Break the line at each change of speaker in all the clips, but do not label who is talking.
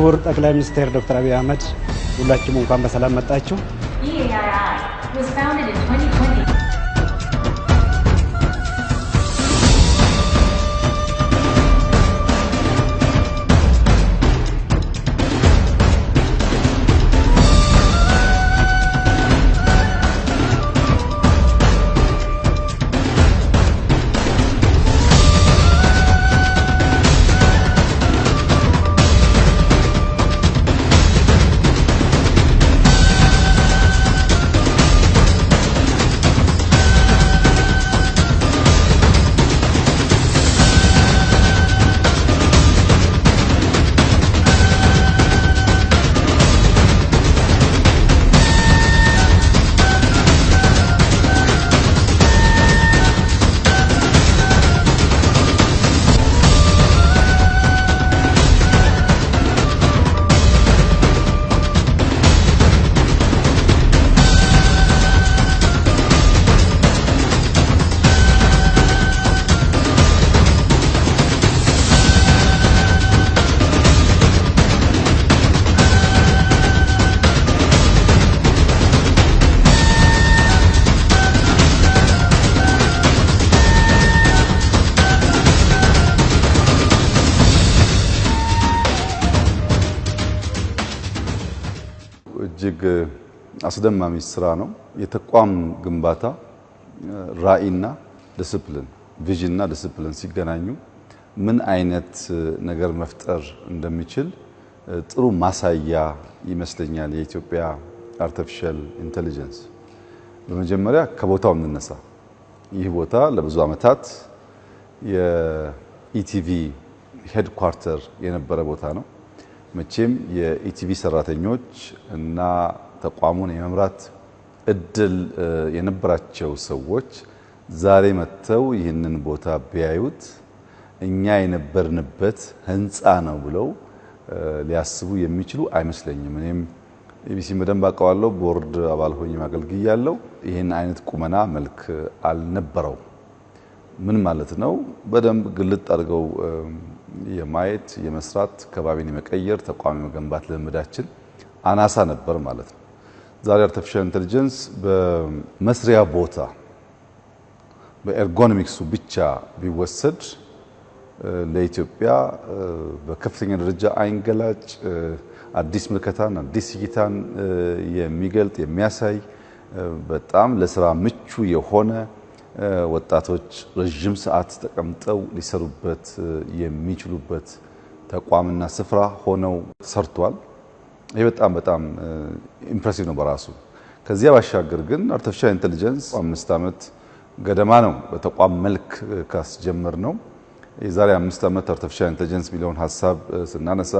ክቡር ጠቅላይ ሚኒስትር ዶክተር አብይ አህመድ ሁላችሁም እንኳን በሰላም መጣችሁ።
EAII was founded in 2020.
እጅግ አስደማሚ ስራ ነው። የተቋም ግንባታ ራዕይና ዲሲፕሊን ቪዥንና ዲሲፕሊን ሲገናኙ ምን አይነት ነገር መፍጠር እንደሚችል ጥሩ ማሳያ ይመስለኛል የኢትዮጵያ አርቲፊሻል ኢንተለጀንስ። በመጀመሪያ ከቦታው እንነሳ። ይህ ቦታ ለብዙ ዓመታት የኢቲቪ ሄድኳርተር የነበረ ቦታ ነው። መቼም የኢቲቪ ሰራተኞች እና ተቋሙን የመምራት እድል የነበራቸው ሰዎች ዛሬ መጥተው ይህንን ቦታ ቢያዩት እኛ የነበርንበት ህንፃ ነው ብለው ሊያስቡ የሚችሉ አይመስለኝም። እኔም ኢቢሲ መደንብ አውቀዋለሁ፣ ቦርድ አባል ሆኜ ማገልግያለሁ። ይህን አይነት ቁመና መልክ አልነበረው። ምን ማለት ነው? በደንብ ግልጥ አድርገው የማየት የመስራት ከባቢን የመቀየር ተቋም የመገንባት ልምዳችን አናሳ ነበር ማለት ነው። ዛሬ አርቲፊሻል ኢንተለጀንስ በመስሪያ ቦታ በኤርጎኖሚክሱ ብቻ ቢወሰድ ለኢትዮጵያ በከፍተኛ ደረጃ አይንገላጭ አዲስ ምልከታን አዲስ እይታን የሚገልጥ የሚያሳይ በጣም ለስራ ምቹ የሆነ ወጣቶች ረጅም ሰዓት ተቀምጠው ሊሰሩበት የሚችሉበት ተቋምና ስፍራ ሆነው ተሰርቷል። ይሄ በጣም ኢምፕሬሲቭ ነው በራሱ። ከዚያ ባሻገር ግን አርቲፊሻል ኢንተለጀንስ 5 ዓመት ገደማ ነው በተቋም መልክ ካስጀመር ነው። የዛሬ 5 ዓመት አርቲፊሻል ኢንተለጀንስ ሚሊዮን ሐሳብ ስናነሳ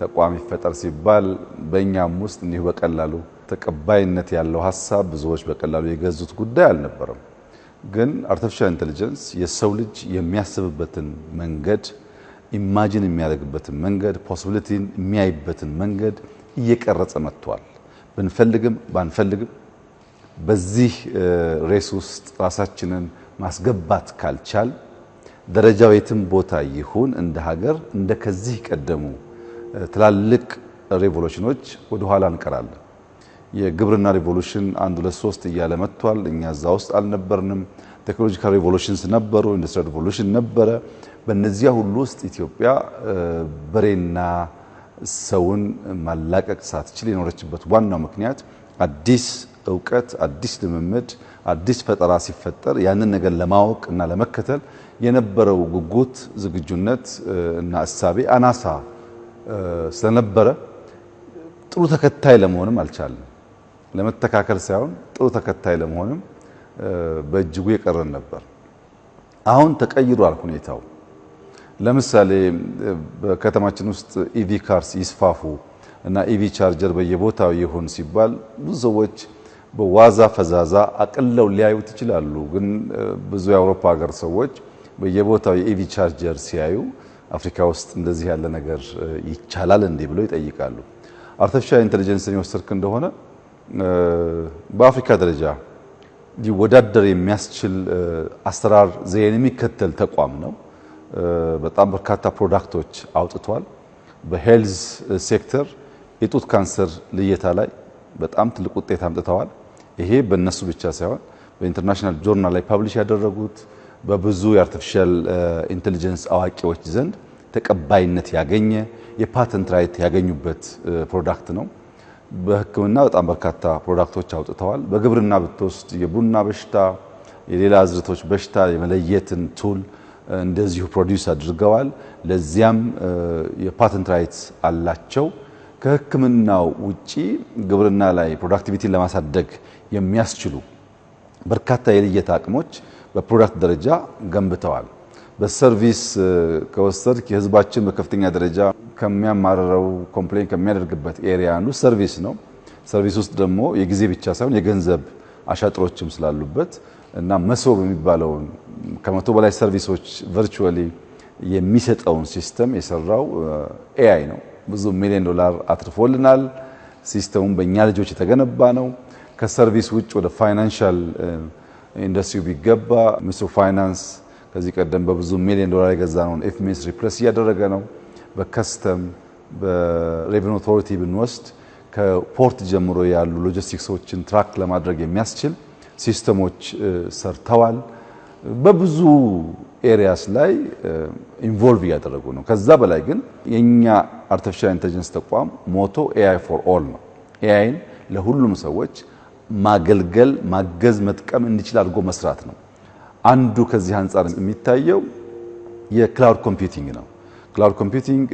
ተቋም ይፈጠር ሲባል በእኛም ውስጥ እንዲሁ በቀላሉ ተቀባይነት ያለው ሐሳብ ብዙዎች በቀላሉ የገዙት ጉዳይ አልነበረም። ግን አርቲፊሻል ኢንተለጀንስ የሰው ልጅ የሚያስብበትን መንገድ ኢማጂን የሚያደርግበትን መንገድ ፖሲቢሊቲን የሚያይበትን መንገድ እየቀረጸ መጥቷል። ብንፈልግም ባንፈልግም በዚህ ሬስ ውስጥ ራሳችንን ማስገባት ካልቻል ደረጃው የትም ቦታ ይሁን እንደ ሀገር እንደ ከዚህ ቀደሙ ትላልቅ ሬቮሉሽኖች ወደ ኋላ እንቀራለን። የግብርና ሪቮሉሽን 1 2 3 እያለ መጥቷል። እኛ እዛ ውስጥ አልነበርንም። ቴክኖሎጂካል ሪቮሉሽንስ ነበሩ፣ ኢንዱስትሪያል ሪቮሉሽን ነበረ። በእነዚያ ሁሉ ውስጥ ኢትዮጵያ በሬና ሰውን ማላቀቅ ሳትችል የኖረችበት ዋናው ምክንያት አዲስ እውቀት፣ አዲስ ልምምድ፣ አዲስ ፈጠራ ሲፈጠር ያንን ነገር ለማወቅ እና ለመከተል የነበረው ጉጉት፣ ዝግጁነት እና እሳቤ አናሳ ስለነበረ ጥሩ ተከታይ ለመሆንም አልቻለም። ለመተካከል ሳይሆን ጥሩ ተከታይ ለመሆንም በእጅጉ የቀረን ነበር። አሁን ተቀይሯል ሁኔታው። ለምሳሌ በከተማችን ውስጥ ኢቪ ካርስ ይስፋፉ እና ኢቪ ቻርጀር በየቦታው ይሁን ሲባል ብዙ ሰዎች በዋዛ ፈዛዛ አቅለው ሊያዩት ይችላሉ። ግን ብዙ የአውሮፓ ሀገር ሰዎች በየቦታው የኢቪ ቻርጀር ሲያዩ አፍሪካ ውስጥ እንደዚህ ያለ ነገር ይቻላል እንዴ ብለው ይጠይቃሉ። አርቲፊሻል ኢንተለጀንስን የወሰድክ እንደሆነ በአፍሪካ ደረጃ ሊወዳደር የሚያስችል አሰራር ዘይን የሚከተል ተቋም ነው። በጣም በርካታ ፕሮዳክቶች አውጥቷል። በሄልዝ ሴክተር የጡት ካንሰር ልየታ ላይ በጣም ትልቅ ውጤት አምጥተዋል። ይሄ በእነሱ ብቻ ሳይሆን በኢንተርናሽናል ጆርናል ላይ ፐብሊሽ ያደረጉት በብዙ የአርቲፊሻል ኢንተለጀንስ አዋቂዎች ዘንድ ተቀባይነት ያገኘ የፓተንት ራይት ያገኙበት ፕሮዳክት ነው። በሕክምና በጣም በርካታ ፕሮዳክቶች አውጥተዋል። በግብርና ብትወስድ የቡና በሽታ፣ የሌላ አዝርቶች በሽታ የመለየትን ቱል እንደዚሁ ፕሮዲውስ አድርገዋል። ለዚያም የፓተንት ራይት አላቸው። ከሕክምናው ውጪ ግብርና ላይ ፕሮዳክቲቪቲን ለማሳደግ የሚያስችሉ በርካታ የልየታ አቅሞች በፕሮዳክት ደረጃ ገንብተዋል። በሰርቪስ ከወሰድክ የህዝባችን በከፍተኛ ደረጃ ከሚያማረረው ኮምፕሌን ከሚያደርግበት ኤሪያ አንዱ ሰርቪስ ነው። ሰርቪስ ውስጥ ደግሞ የጊዜ ብቻ ሳይሆን የገንዘብ አሻጥሮችም ስላሉበት እና መሶብ የሚባለውን ከመቶ በላይ ሰርቪሶች ቨርቹዋሊ የሚሰጠውን ሲስተም የሰራው ኤአይ ነው። ብዙ ሚሊዮን ዶላር አትርፎልናል። ሲስተሙም በእኛ ልጆች የተገነባ ነው። ከሰርቪስ ውጭ ወደ ፋይናንሻል ኢንዱስትሪው ቢገባ ሚኒስትሩ ፋይናንስ ከዚህ ቀደም በብዙ ሚሊዮን ዶላር የገዛነውን ኤፍኤምኤስ ሪፕሌስ እያደረገ ነው። በከስተም በሬቨኒው ኦቶሪቲ ብንወስድ ከፖርት ጀምሮ ያሉ ሎጂስቲክሶችን ትራክ ለማድረግ የሚያስችል ሲስተሞች ሰርተዋል። በብዙ ኤሪያስ ላይ ኢንቮልቭ እያደረጉ ነው። ከዛ በላይ ግን የኛ አርቲፊሻል ኢንተለጀንስ ተቋም ሞቶ ኤአይ ፎር ኦል ነው። ኤአይን ለሁሉም ሰዎች ማገልገል፣ ማገዝ፣ መጥቀም እንዲችል አድርጎ መስራት ነው። አንዱ ከዚህ አንፃር የሚታየው የክላውድ ኮምፒውቲንግ ነው። ክላውድ ኮምፒውቲንግ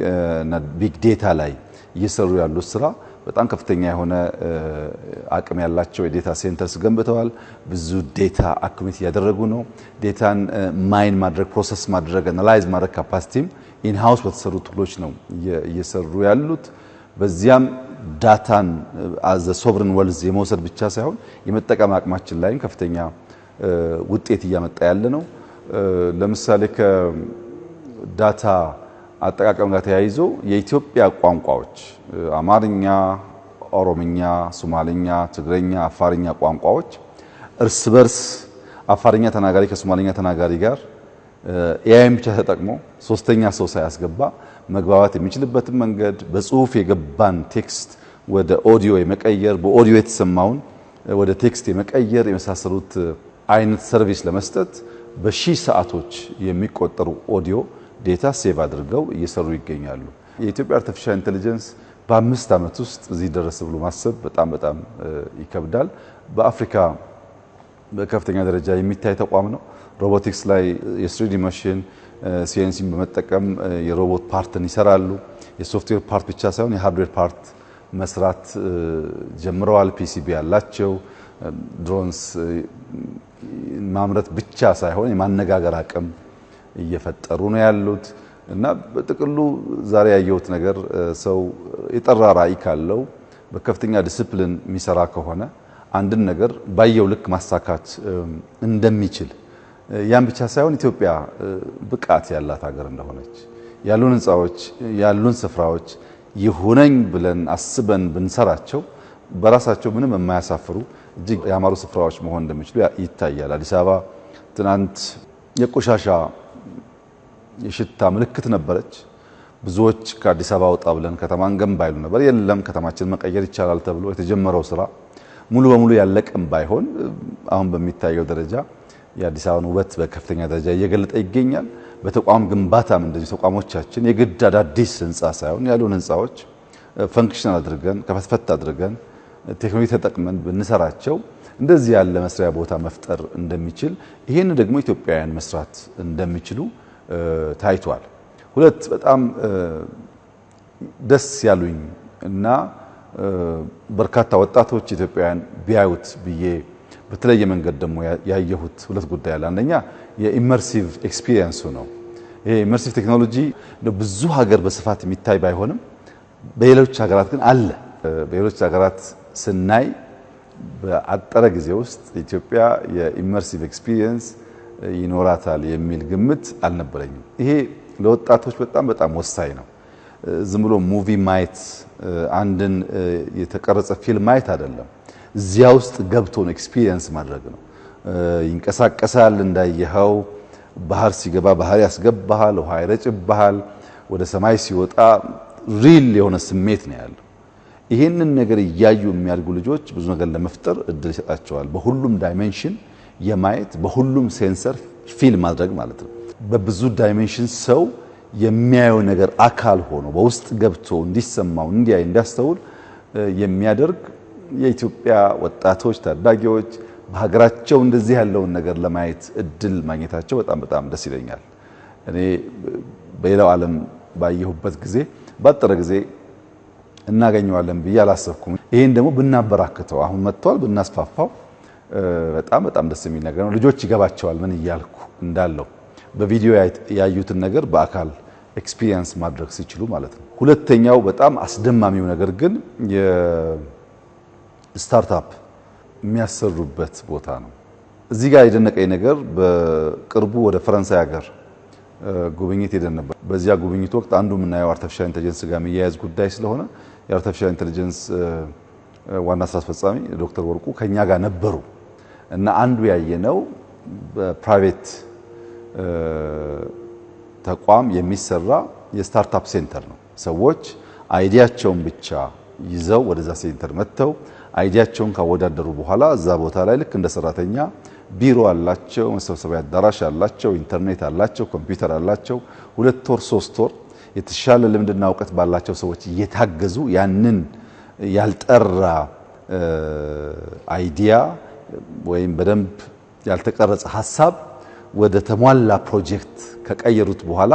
እና ቢግ ዴታ ላይ እየሰሩ ያሉት ስራ በጣም ከፍተኛ የሆነ አቅም ያላቸው የዴታ ሴንተርስ ገንብተዋል። ብዙ ዴታ አኩሙሌት እያደረጉ ነው። ዴታን ማይን ማድረግ፣ ፕሮሰስ ማድረግ፣ አናላይዝ ማድረግ ካፓሲቲም ኢንሃውስ በተሰሩ ቱሎች ነው እየሰሩ ያሉት። በዚያም ዳታን አዘ ሶቨረን ወልዝ የመውሰድ ብቻ ሳይሆን የመጠቀም አቅማችን ላይም ከፍተኛ ውጤት እያመጣ ያለ ነው። ለምሳሌ ከዳታ አጠቃቀም ጋር ተያይዞ የኢትዮጵያ ቋንቋዎች አማርኛ፣ ኦሮምኛ፣ ሶማሊኛ፣ ትግረኛ፣ አፋርኛ ቋንቋዎች እርስ በርስ አፋርኛ ተናጋሪ ከሶማሊኛ ተናጋሪ ጋር ኤአይን ብቻ ተጠቅሞ ሶስተኛ ሰው ሳያስገባ መግባባት የሚችልበትን መንገድ በጽሁፍ የገባን ቴክስት ወደ ኦዲዮ የመቀየር በኦዲዮ የተሰማውን ወደ ቴክስት የመቀየር የመሳሰሉት አይነት ሰርቪስ ለመስጠት በሺህ ሰዓቶች የሚቆጠሩ ኦዲዮ ዴታ ሴቭ አድርገው እየሰሩ ይገኛሉ። የኢትዮጵያ አርቲፊሻል ኢንተለጀንስ በ5 ዓመት ውስጥ እዚህ ደረስ ብሎ ማሰብ በጣም ይከብዳል። በአፍሪካ በከፍተኛ ደረጃ የሚታይ ተቋም ነው። ሮቦቲክስ ላይ የስሪዲ ማሽን ሲኤንሲን በመጠቀም የሮቦት ፓርትን ይሰራሉ። የሶፍትዌር ፓርት ብቻ ሳይሆን የሃርድዌር ፓርት መስራት ጀምረዋል። ፒሲቢ ያላቸው ድሮንስ ማምረት ብቻ ሳይሆን የማነጋገር አቅም እየፈጠሩ ነው ያሉት እና በጥቅሉ ዛሬ ያየሁት ነገር ሰው የጠራ ራዕይ ካለው በከፍተኛ ዲሲፕሊን የሚሰራ ከሆነ አንድን ነገር ባየው ልክ ማሳካት እንደሚችል ያን ብቻ ሳይሆን ኢትዮጵያ ብቃት ያላት ሀገር እንደሆነች ያሉን ህንጻዎች ያሉን ስፍራዎች ይሁነኝ ብለን አስበን ብንሰራቸው በራሳቸው ምንም የማያሳፍሩ እጅግ ያማሩ ስፍራዎች መሆን እንደሚችሉ ይታያል። አዲስ አበባ ትናንት የቆሻሻ የሽታ ምልክት ነበረች። ብዙዎች ከአዲስ አበባ ወጣ ብለን ከተማን ገንባ ይሉ ነበር። የለም ከተማችን መቀየር ይቻላል ተብሎ የተጀመረው ስራ ሙሉ በሙሉ ያለቀም ባይሆን አሁን በሚታየው ደረጃ የአዲስ አበባን ውበት በከፍተኛ ደረጃ እየገለጠ ይገኛል። በተቋም ግንባታም እንደዚህ ተቋሞቻችን የግድ አዳዲስ ህንጻ ሳይሆን ያሉን ህንጻዎች ፈንክሽናል አድርገን ከፈትፈት አድርገን ቴክኖሎጂ ተጠቅመን ብንሰራቸው እንደዚህ ያለ መስሪያ ቦታ መፍጠር እንደሚችል ይሄን ደግሞ ኢትዮጵያውያን መስራት እንደሚችሉ ታይቷል። ሁለት በጣም ደስ ያሉኝ እና በርካታ ወጣቶች ኢትዮጵያውያን ቢያዩት ብዬ በተለየ መንገድ ደግሞ ያየሁት ሁለት ጉዳይ አለ። አንደኛ የኢመርሲቭ ኤክስፒሪየንሱ ነው። ይሄ ኢመርሲቭ ቴክኖሎጂ ብዙ ሀገር በስፋት የሚታይ ባይሆንም በሌሎች ሀገራት ግን አለ። በሌሎች ሀገራት ስናይ በአጠረ ጊዜ ውስጥ ኢትዮጵያ የኢመርሲቭ ኤክስፒሪየንስ ይኖራታል የሚል ግምት አልነበረኝም። ይሄ ለወጣቶች በጣም ወሳኝ ነው። ዝም ብሎ ሙቪ ማየት አንድን የተቀረጸ ፊልም ማየት አይደለም። እዚያ ውስጥ ገብቶ ነው ኤክስፒሪየንስ ማድረግ ነው። ይንቀሳቀሳል፣ እንዳየኸው ባህር ሲገባ ባህር ያስገባሃል፣ ውሃ ይረጭብሃል፣ ወደ ሰማይ ሲወጣ ሪል የሆነ ስሜት ነው ያለው። ይሄንን ነገር እያዩ የሚያድጉ ልጆች ብዙ ነገር ለመፍጠር እድል ይሰጣቸዋል። በሁሉም ዳይሜንሽን የማየት በሁሉም ሴንሰር ፊል ማድረግ ማለት ነው። በብዙ ዳይሜንሽን ሰው የሚያየው ነገር አካል ሆኖ በውስጥ ገብቶ እንዲሰማው እንዲያይ እንዲያስተውል የሚያደርግ የኢትዮጵያ ወጣቶች ታዳጊዎች በሀገራቸው እንደዚህ ያለውን ነገር ለማየት እድል ማግኘታቸው በጣም ደስ ይለኛል። እኔ በሌላው ዓለም ባየሁበት ጊዜ ባጠረ ጊዜ እናገኘዋለን ብዬ አላሰብኩም። ይሄን ደግሞ ብናበራክተው አሁን መጥቷል ብናስፋፋው በጣም ደስ የሚል ነገር ነው። ልጆች ይገባቸዋል ምን እያልኩ እንዳለው በቪዲዮ ያዩትን ነገር በአካል ኤክስፒሪየንስ ማድረግ ሲችሉ ማለት ነው። ሁለተኛው በጣም አስደማሚው ነገር ግን የስታርታፕ የሚያሰሩበት ቦታ ነው። እዚህ ጋር የደነቀኝ ነገር በቅርቡ ወደ ፈረንሳይ ሀገር ጉብኝት ሄደን ነበር። በዚያ ጉብኝት ወቅት አንዱ የምናየው አርቲፊሻል ኢንተለጀንስ ጋር የሚያያዝ ጉዳይ ስለሆነ የአርቲፊሻል ኢንተለጀንስ ዋና ስራ አስፈጻሚ ዶክተር ወርቁ ከኛ ጋር ነበሩ እና አንዱ ያየነው በፕራይቬት ተቋም የሚሰራ የስታርታፕ ሴንተር ነው። ሰዎች አይዲያቸውን ብቻ ይዘው ወደዛ ሴንተር መጥተው አይዲያቸውን ካወዳደሩ በኋላ እዛ ቦታ ላይ ልክ እንደ ሰራተኛ ቢሮ አላቸው፣ መሰብሰቢያ አዳራሽ አላቸው፣ ኢንተርኔት አላቸው፣ ኮምፒውተር አላቸው። 2 ወር 3 ወር የተሻለ ልምድና እውቀት ባላቸው ሰዎች እየታገዙ ያንን ያልጠራ አይዲያ ወይም በደንብ ያልተቀረጸ ሐሳብ ወደ ተሟላ ፕሮጀክት ከቀየሩት በኋላ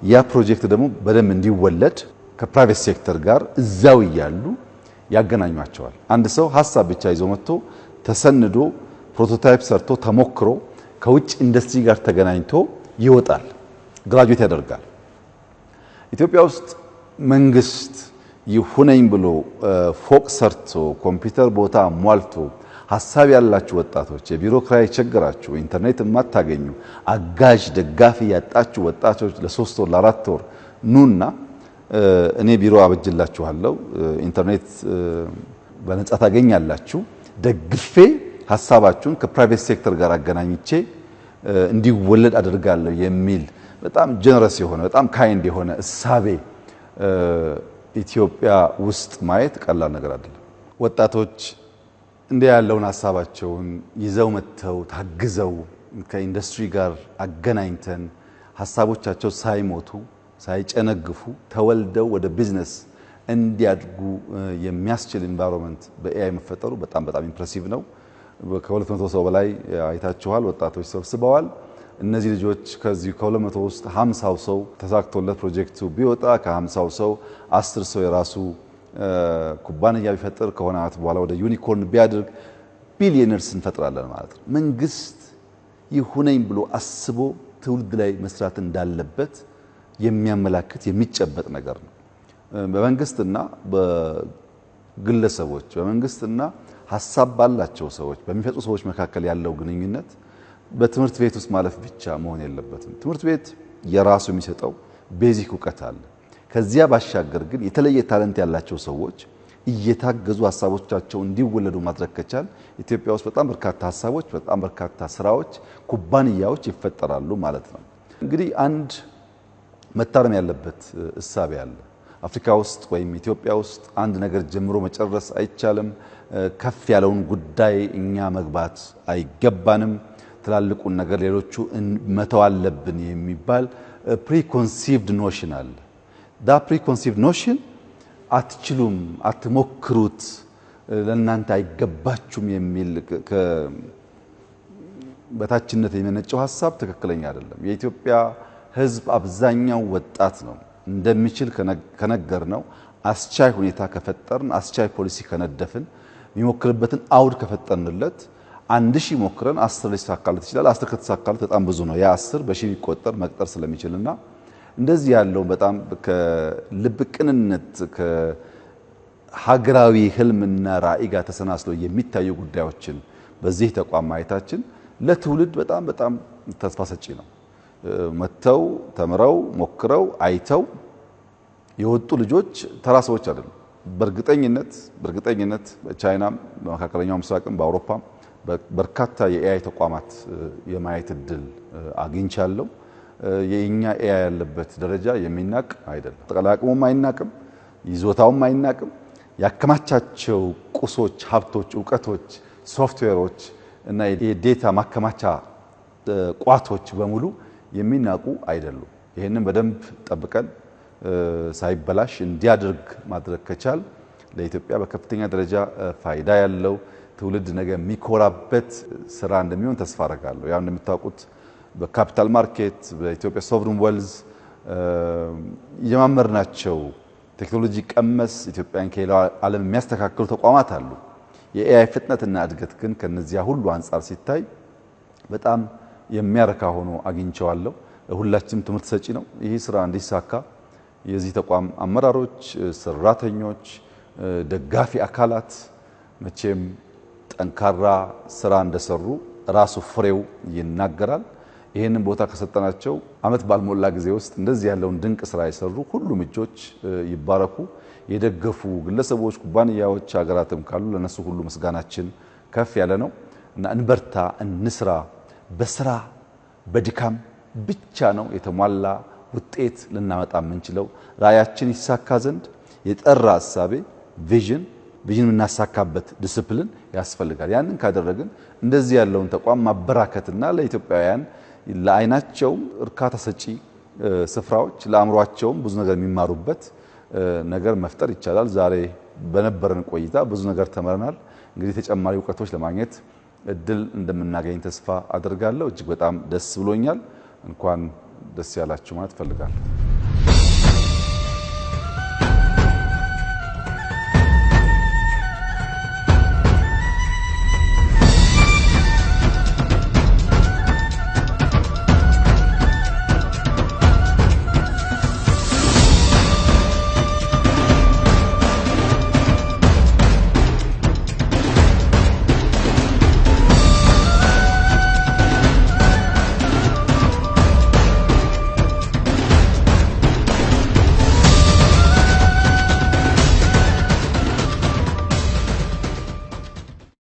ያ ፕሮጀክት ደግሞ በደንብ እንዲወለድ ከፕራይቬት ሴክተር ጋር እዛው እያሉ ያገናኟቸዋል። አንድ ሰው ሐሳብ ብቻ ይዞ መጥቶ ተሰንዶ ፕሮቶታይፕ ሰርቶ ተሞክሮ ከውጭ ኢንዱስትሪ ጋር ተገናኝቶ ይወጣል፣ ግራጁዌት ያደርጋል። ኢትዮጵያ ውስጥ መንግስት ይሁነኝ ብሎ ፎቅ ሰርቶ ኮምፒውተር ቦታ ሟልቶ ሐሳብ ያላችሁ ወጣቶች፣ የቢሮ ክራይ ቸገራችሁ፣ ኢንተርኔት የማታገኙ አጋዥ ደጋፊ ያጣችሁ ወጣቶች ለ3 ወር ለ4 ወር ኑና እኔ ቢሮ አበጅላችኋለሁ፣ ኢንተርኔት በነጻ ታገኛላችሁ፣ ደግፌ ሐሳባችሁን ከፕራይቬት ሴክተር ጋር አገናኝቼ እንዲወለድ አደርጋለሁ የሚል በጣም ጀነረስ የሆነ በጣም ካይንድ የሆነ እሳቤ ኢትዮጵያ ውስጥ ማየት ቀላል ነገር አይደለም። ወጣቶች እንዲህ ያለውን ሐሳባቸውን ይዘው መጥተው ታግዘው ከኢንዱስትሪ ጋር አገናኝተን ሐሳቦቻቸው ሳይሞቱ ሳይጨነግፉ ተወልደው ወደ ቢዝነስ እንዲያድጉ የሚያስችል ኢንቫይሮንመንት በኤአይ መፈጠሩ በጣም ኢምፕሬሲቭ ነው። ከ200 ሰው በላይ አይታችኋል፣ ወጣቶች ሰብስበዋል። እነዚህ ልጆች ከዚህ ከ200 ውስጥ 50 ሰው ተሳክቶለት ፕሮጀክቱ ቢወጣ ከ50 ሰው 10 ሰው የራሱ ኩባንያ ቢፈጥር ከሆነ ዓመት በኋላ ወደ ዩኒኮርን ቢያድርግ ቢሊየነርስ እንፈጥራለን ማለት ነው። መንግስት ይሁነኝ ብሎ አስቦ ትውልድ ላይ መስራት እንዳለበት የሚያመላክት የሚጨበጥ ነገር ነው። በመንግስትና በግለሰቦች በመንግስትና ሐሳብ ባላቸው ሰዎች በሚፈጥሩ ሰዎች መካከል ያለው ግንኙነት በትምህርት ቤት ውስጥ ማለፍ ብቻ መሆን የለበትም። ትምህርት ቤት የራሱ የሚሰጠው ቤዚክ እውቀት አለ። ከዚያ ባሻገር ግን የተለየ ታለንት ያላቸው ሰዎች እየታገዙ ሐሳቦቻቸው እንዲወለዱ ማድረግ ከቻል ኢትዮጵያ ውስጥ በጣም በርካታ ሐሳቦች፣ በጣም በርካታ ስራዎች፣ ኩባንያዎች ይፈጠራሉ ማለት ነው። እንግዲህ አንድ መታረም ያለበት እሳቤ አለ። አፍሪካ ውስጥ ወይም ኢትዮጵያ ውስጥ አንድ ነገር ጀምሮ መጨረስ አይቻልም። ከፍ ያለውን ጉዳይ እኛ መግባት አይገባንም። ትላልቁን ነገር ሌሎቹ መተው አለብን የሚባል ፕሪኮንሲቭድ ኖሽን አለ። ዳ ፕሪኮንሲቭድ ኖሽን አትችሉም፣ አትሞክሩት፣ ለእናንተ አይገባችሁም የሚል በታችነት የመነጨው ሐሳብ ትክክለኛ አይደለም። የኢትዮጵያ ሕዝብ አብዛኛው ወጣት ነው። እንደሚችል ከነገር ነው አስቻይ ሁኔታ ከፈጠርን አስቻይ ፖሊሲ ከነደፍን የሚሞክርበትን አውድ ከፈጠርንለት 1000 ሞክረን 10 ሊሳካለት ይችላል። 10 ከተሳካለት በጣም ብዙ ነው። ያ 10 በሺህ ሊቆጠር መቅጠር ስለሚችልና እንደዚህ ያለው በጣም ከልብ ቅንነት ከሀገራዊ ህልምና ራዕይ ጋር ተሰናስለው የሚታዩ ጉዳዮችን በዚህ ተቋም ማየታችን ለትውልድ በጣም ተስፋ ሰጪ ነው። መተው ተምረው ሞክረው አይተው የወጡ ልጆች ተራ ሰዎች አይደሉም። በእርግጠኝነት በቻይናም በመካከለኛው ምስራቅም በአውሮፓም በርካታ የኤአይ ተቋማት የማየት እድል አግኝቻለሁ። የኛ ኤአይ ያለበት ደረጃ የሚናቅ አይደለም። ጠቅላላ አቅሙም አይናቅም። ይዞታውም አይናቅም። ያከማቻቸው ቁሶች፣ ሀብቶች፣ ዕውቀቶች፣ ሶፍትዌሮች እና የዴታ ማከማቻ ቋቶች በሙሉ የሚናቁ አይደሉም። ይህንን በደንብ ጠብቀን ሳይበላሽ እንዲያደርግ ማድረግ ከቻል ለኢትዮጵያ በከፍተኛ ደረጃ ፋይዳ ያለው ትውልድ ነገ የሚኮራበት ስራ እንደሚሆን ተስፋ አደርጋለሁ። ያው እንደምታውቁት በካፒታል ማርኬት በኢትዮጵያ ሶቨሪን ዌልዝ የማመርናቸው ቴክኖሎጂ ቀመስ ኢትዮጵያን ከሌላው ዓለም የሚያስተካክሉ ተቋማት አሉ። የኤአይ ፍጥነትና እድገት ግን ከነዚያ ሁሉ አንጻር ሲታይ በጣም የሚያረካ ሆኖ አግኝቼዋለሁ። ሁላችንም ትምህርት ሰጪ ነው። ይህ ስራ እንዲሳካ የዚህ ተቋም አመራሮች፣ ሰራተኞች፣ ደጋፊ አካላት መቼም ጠንካራ ስራ እንደሰሩ ራሱ ፍሬው ይናገራል። ይሄንን ቦታ ከሰጠናቸው አመት ባልሞላ ጊዜ ውስጥ እንደዚህ ያለውን ድንቅ ስራ የሰሩ ሁሉም እጆች ይባረኩ። የደገፉ ግለሰቦች፣ ኩባንያዎች፣ ሀገራትም ካሉ ለነሱ ሁሉ ምስጋናችን ከፍ ያለ ነው እና እንበርታ፣ እንስራ። በስራ በድካም ብቻ ነው የተሟላ ውጤት ልናመጣ የምንችለው። ራያችን ይሳካ ዘንድ የጠራ ሐሳቤ ቪዥን የምናሳካበት ዲሲፕሊን ያስፈልጋል። ያንን ካደረግን እንደዚህ ያለውን ተቋም ማበራከትና ለኢትዮጵያውያን ለአይናቸውም እርካታ ሰጪ ስፍራዎች ለአእምሯቸውም ብዙ ነገር የሚማሩበት ነገር መፍጠር ይቻላል። ዛሬ በነበረን ቆይታ ብዙ ነገር ተመረናል። እንግዲህ ተጨማሪ እውቀቶች ለማግኘት እድል እንደምናገኝ ተስፋ አደርጋለሁ። እጅግ በጣም ደስ ብሎኛል። እንኳን ደስ ያላችሁ ማለት ፈልጋለሁ።